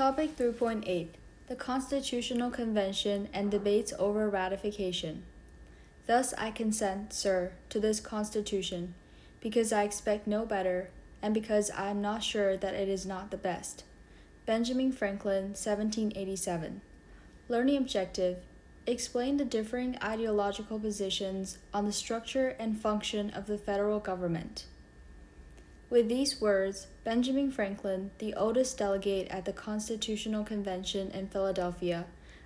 Topic 3.8 The Constitutional Convention and Debates over Ratification. Thus I consent, sir, to this Constitution, because I expect no better, and because I am not sure that it is not the best. Benjamin Franklin, 1787. Learning objective. Explain the differing ideological positions on the structure and function of the federal government. With these words, Benjamin Franklin, the oldest delegate at the Constitutional Convention in Philadelphia,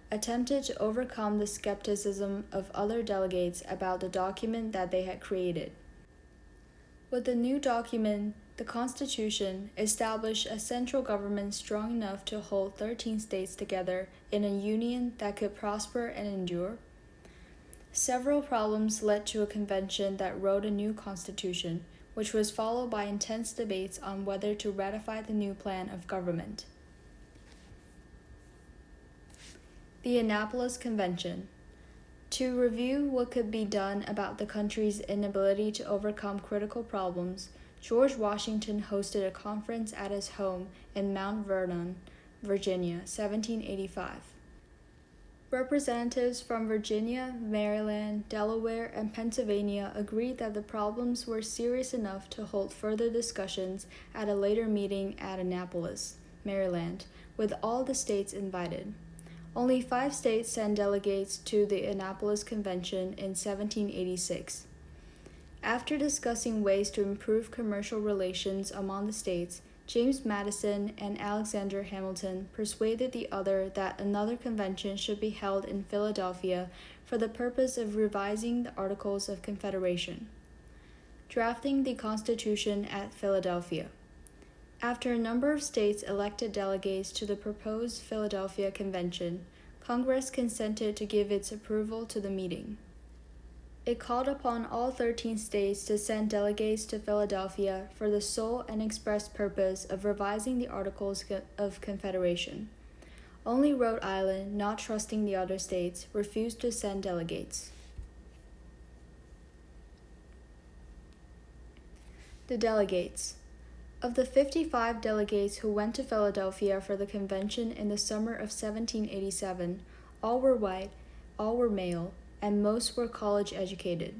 attempted to overcome the skepticism of other delegates about the document that they had created. With the new document, the Constitution established a central government strong enough to hold 13 states together in a union that could prosper and endure. Several problems led to a convention that wrote a new constitution, which was followed by intense debates on whether to ratify the new plan of government. The Annapolis Convention. To review what could be done about the country's inability to overcome critical problems, George Washington hosted a conference at his home in Mount Vernon, Virginia, 1785. Representatives from Virginia, Maryland, Delaware, and Pennsylvania agreed that the problems were serious enough to hold further discussions at a later meeting at Annapolis, Maryland, with all the states invited. Only 5 states sent delegates to the Annapolis Convention in 1786. After discussing ways to improve commercial relations among the states, James Madison and Alexander Hamilton persuaded the other that another convention should be held in Philadelphia for the purpose of revising the Articles of Confederation. Drafting the Constitution at Philadelphia. After a number of states elected delegates to the proposed Philadelphia Convention, Congress consented to give its approval to the meeting. It called upon all 13 states to send delegates to Philadelphia for the sole and express purpose of revising the Articles of Confederation. Only Rhode Island, not trusting the other states, refused to send delegates. The delegates. Of the 55 delegates who went to Philadelphia for the convention in the summer of 1787, all were white, all were male, and most were college-educated.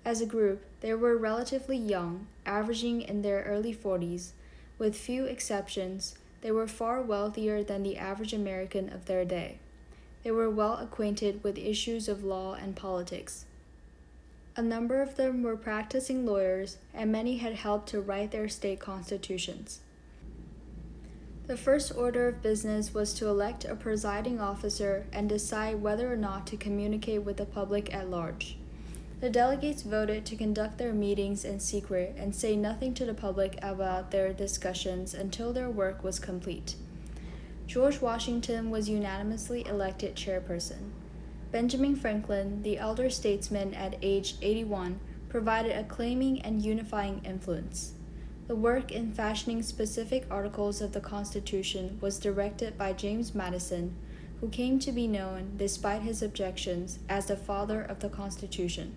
As a group, they were relatively young, averaging in their early 40s. With few exceptions, they were far wealthier than the average American of their day. They were well acquainted with issues of law and politics. A number of them were practicing lawyers, and many had helped to write their state constitutions. The first order of business was to elect a presiding officer and decide whether or not to communicate with the public at large. The delegates voted to conduct their meetings in secret and say nothing to the public about their discussions until their work was complete. George Washington was unanimously elected chairperson. Benjamin Franklin, the elder statesman at age 81, provided a claiming and unifying influence. The work in fashioning specific articles of the Constitution was directed by James Madison, who came to be known, despite his objections, as the father of the Constitution,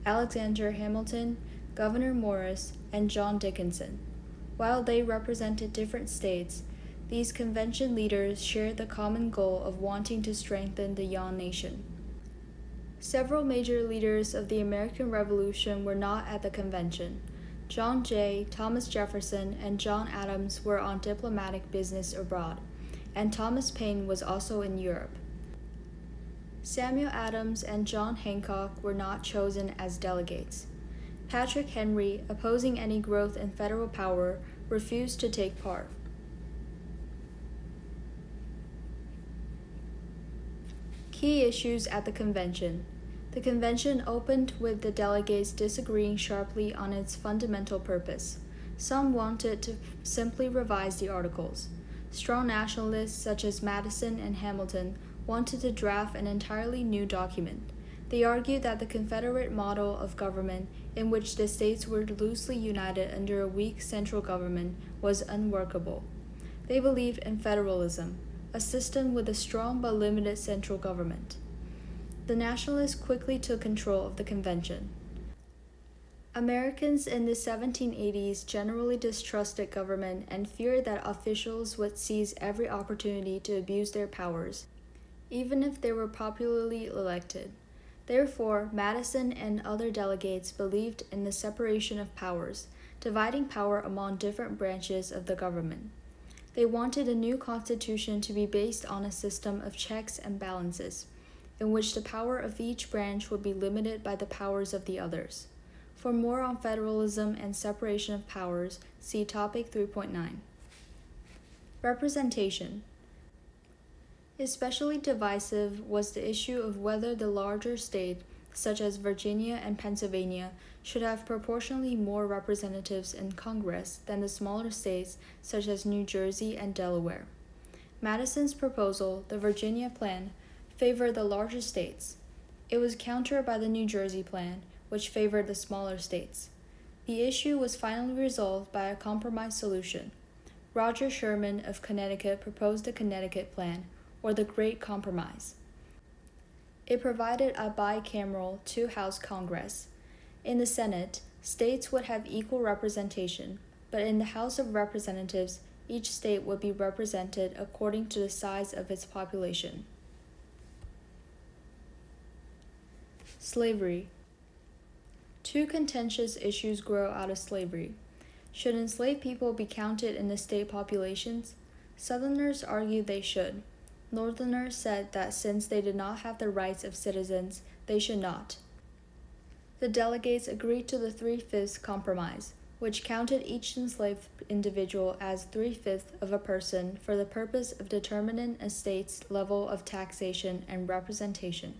Alexander Hamilton, Gouverneur Morris, and John Dickinson. While they represented different states, these convention leaders shared the common goal of wanting to strengthen the young nation. Several major leaders of the American Revolution were not at the convention. John Jay, Thomas Jefferson, and John Adams were on diplomatic business abroad, and Thomas Paine was also in Europe. Samuel Adams and John Hancock were not chosen as delegates. Patrick Henry, opposing any growth in federal power, refused to take part. Key issues at the convention. The convention opened with the delegates disagreeing sharply on its fundamental purpose. Some wanted to simply revise the articles. Strong nationalists such as Madison and Hamilton wanted to draft an entirely new document. They argued that the Confederate model of government, in which the states were loosely united under a weak central government, was unworkable. They believed in federalism, a system with a strong but limited central government. The Nationalists quickly took control of the convention. Americans in the 1780s generally distrusted government and feared that officials would seize every opportunity to abuse their powers, even if they were popularly elected. Therefore, Madison and other delegates believed in the separation of powers, dividing power among different branches of the government. They wanted a new constitution to be based on a system of checks and balances, in which the power of each branch would be limited by the powers of the others. For more on federalism and separation of powers, see Topic 3.9. Representation. Especially divisive was the issue of whether the larger states, such as Virginia and Pennsylvania, should have proportionally more representatives in Congress than the smaller states, such as New Jersey and Delaware. Madison's proposal, the Virginia plan, favored the larger states. It was countered by the New Jersey plan, which favored the smaller states. The issue was finally resolved by a compromise solution. Roger Sherman of Connecticut proposed the Connecticut Plan, or the Great Compromise. It provided a bicameral two-house Congress. In the Senate, states would have equal representation, but in the House of Representatives, each state would be represented according to the size of its population. Slavery. Two contentious issues grow out of slavery. Should enslaved people be counted in the state populations? Southerners argued they should. Northerners said that since they did not have the rights of citizens, they should not. The delegates agreed to the 3/5 compromise, which counted each enslaved individual as 3/5 of a person for the purpose of determining a state's level of taxation and representation.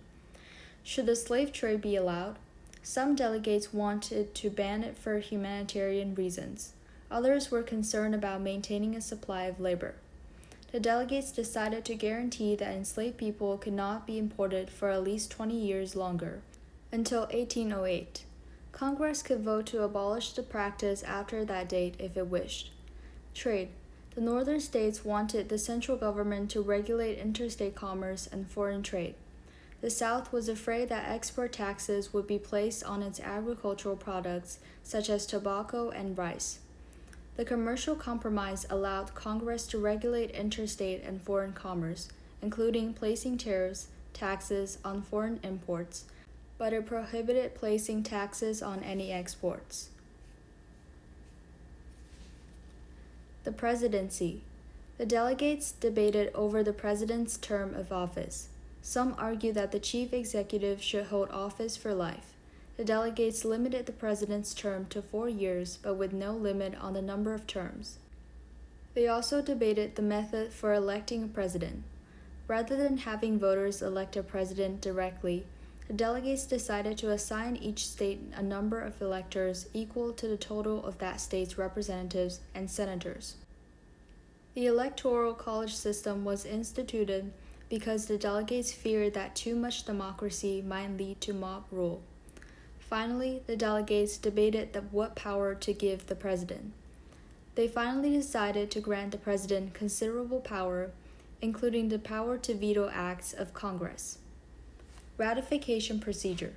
Should the slave trade be allowed? Some delegates wanted to ban it for humanitarian reasons. Others were concerned about maintaining a supply of labor. The delegates decided to guarantee that enslaved people could not be imported for at least 20 years longer, until 1808. Congress could vote to abolish the practice after that date if it wished. Trade. The northern states wanted the central government to regulate interstate commerce and foreign trade. The South was afraid that export taxes would be placed on its agricultural products, such as tobacco and rice. The commercial compromise allowed Congress to regulate interstate and foreign commerce, including placing tariffs, taxes on foreign imports, but it prohibited placing taxes on any exports. The presidency. The delegates debated over the president's term of office. Some argue that the chief executive should hold office for life. The delegates limited the president's term to 4 years, but with no limit on the number of terms. They also debated the method for electing a president. Rather than having voters elect a president directly, the delegates decided to assign each state a number of electors equal to the total of that state's representatives and senators. The electoral college system was instituted because the delegates feared that too much democracy might lead to mob rule. Finally, the delegates debated what power to give the president. They finally decided to grant the president considerable power, including the power to veto acts of Congress. Ratification procedure.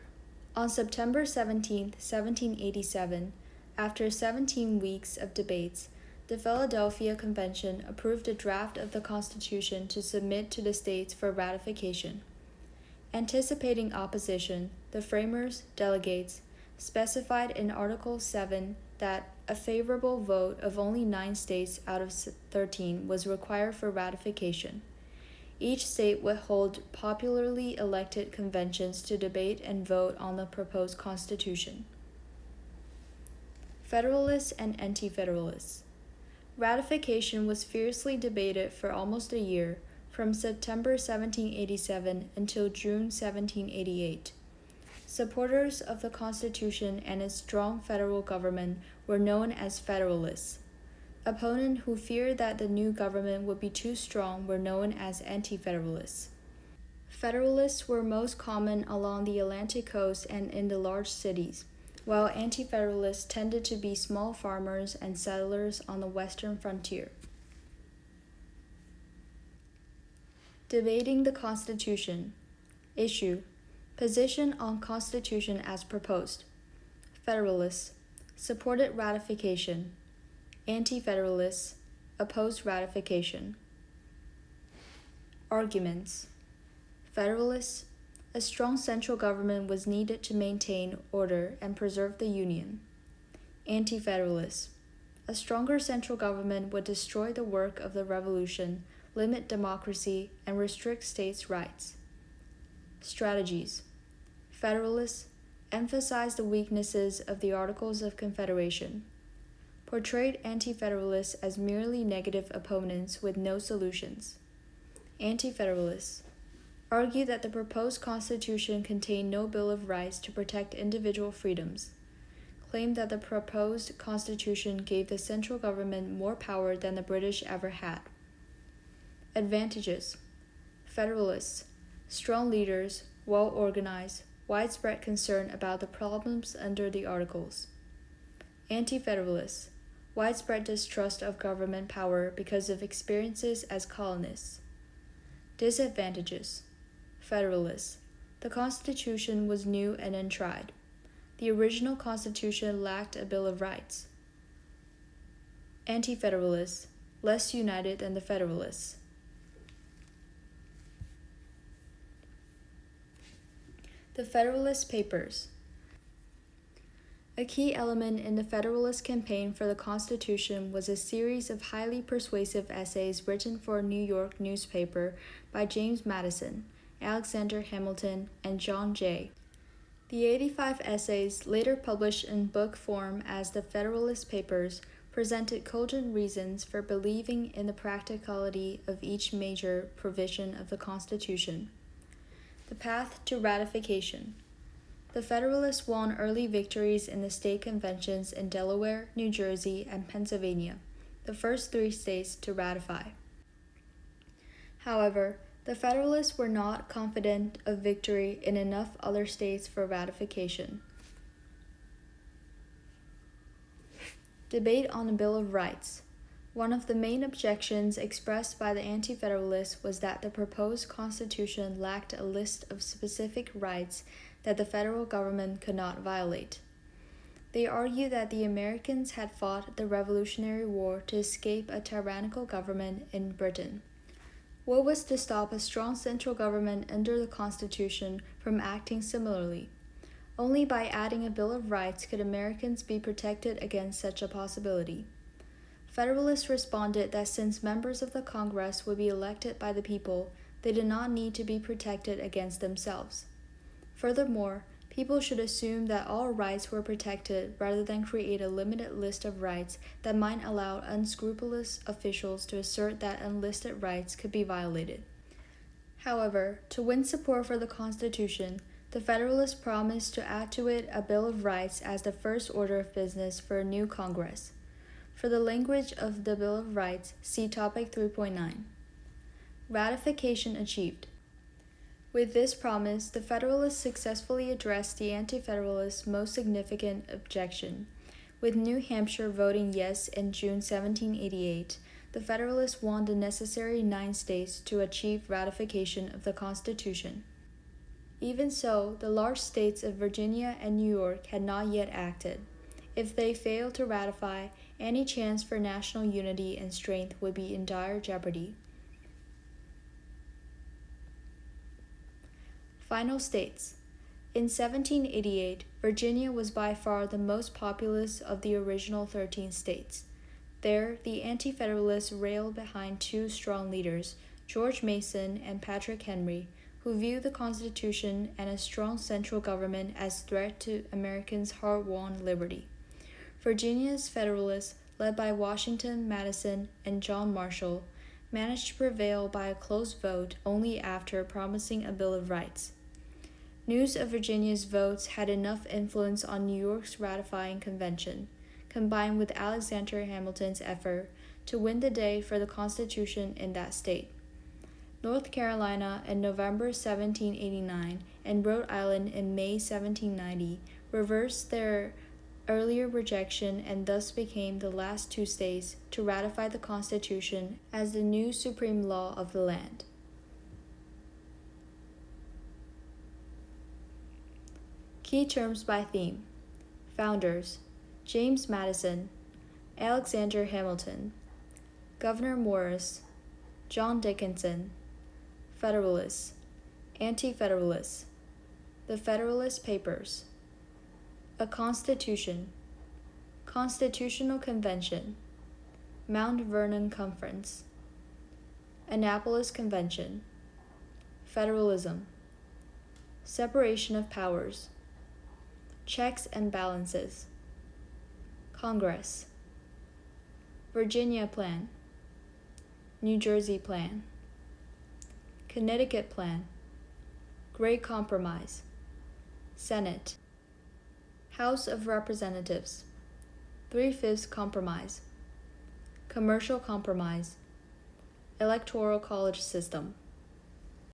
On September 17, 1787, after 17 weeks of debates, the Philadelphia Convention approved a draft of the Constitution to submit to the states for ratification. Anticipating opposition, the framers, delegates, specified in Article 7 that a favorable vote of only 9 states out of 13 was required for ratification. Each state would hold popularly elected conventions to debate and vote on the proposed Constitution. Federalists and Anti-Federalists. Ratification was fiercely debated for almost a year, from September 1787 until June 1788. Supporters of the Constitution and its strong federal government were known as Federalists. Opponents who feared that the new government would be too strong were known as Anti-Federalists. Federalists were most common along the Atlantic coast and in the large cities, while Anti-Federalists tended to be small farmers and settlers on the western frontier. Debating the Constitution. Issue. Position on Constitution as proposed. Federalists supported ratification. Anti-Federalists opposed ratification. Arguments. Federalists: a strong central government was needed to maintain order and preserve the Union. Anti-Federalists: a stronger central government would destroy the work of the Revolution, limit democracy, and restrict states' rights. Strategies. Federalists emphasized the weaknesses of the Articles of Confederation, portrayed anti-federalists as merely negative opponents with no solutions. Anti-federalists argued that the proposed Constitution contained no Bill of Rights to protect individual freedoms, claimed that the proposed Constitution gave the central government more power than the British ever had. Advantages. Federalists: strong leaders, well-organized, widespread concern about the problems under the Articles. Anti-Federalists: widespread distrust of government power because of experiences as colonists. Disadvantages. Federalists: the Constitution was new and untried. The original Constitution lacked a Bill of Rights. Anti-Federalists: less united than the Federalists. The Federalist Papers. A key element in the Federalist campaign for the Constitution was a series of highly persuasive essays written for a New York newspaper by James Madison, Alexander Hamilton, and John Jay. The 85 essays, later published in book form as the Federalist Papers, presented cogent reasons for believing in the practicality of each major provision of the Constitution. The path to ratification. The Federalists won early victories in the state conventions in Delaware, New Jersey, and Pennsylvania, the first 3 states to ratify. However, the Federalists were not confident of victory in enough other states for ratification. Debate on the Bill of Rights. One of the main objections expressed by the Anti-Federalists was that the proposed Constitution lacked a list of specific rights that the federal government could not violate. They argued that the Americans had fought the Revolutionary War to escape a tyrannical government in Britain. What was to stop a strong central government under the Constitution from acting similarly? Only by adding a Bill of Rights could Americans be protected against such a possibility. Federalists responded that since members of the Congress would be elected by the people, they did not need to be protected against themselves. Furthermore, people should assume that all rights were protected rather than create a limited list of rights that might allow unscrupulous officials to assert that unlisted rights could be violated. However, to win support for the Constitution, the Federalists promised to add to it a Bill of Rights as the first order of business for a new Congress. For the language of the Bill of Rights, see Topic 3.9. Ratification achieved. With this promise, the Federalists successfully addressed the Anti-Federalists' most significant objection. With New Hampshire voting yes in June 1788, the Federalists won the necessary 9 states to achieve ratification of the Constitution. Even so, the large states of Virginia and New York had not yet acted. If they failed to ratify, any chance for national unity and strength would be in dire jeopardy. Final states. In 1788, Virginia was by far the most populous of the original 13 states. There, the Anti-Federalists railed behind 2 strong leaders, George Mason and Patrick Henry, who viewed the Constitution and a strong central government as threat to Americans' hard-won liberty. Virginia's Federalists, led by Washington, Madison, and John Marshall, managed to prevail by a close vote only after promising a Bill of Rights. News of Virginia's votes had enough influence on New York's ratifying convention, combined with Alexander Hamilton's effort to win the day for the Constitution in that state. North Carolina in November 1789 and Rhode Island in May 1790 reversed their earlier rejection and thus became the last 2 states to ratify the Constitution as the new supreme law of the land. Key terms by theme. Founders: James Madison, Alexander Hamilton, Gouverneur Morris, John Dickinson. Federalists: Anti-Federalists, the Federalist Papers. A Constitution, Constitutional Convention, Mount Vernon Conference, Annapolis Convention. Federalism: Separation of powers, checks and balances. Congress: Virginia Plan, New Jersey Plan, Connecticut Plan, Great Compromise. Senate: House of Representatives, 3/5 Compromise, Commercial Compromise, Electoral College System.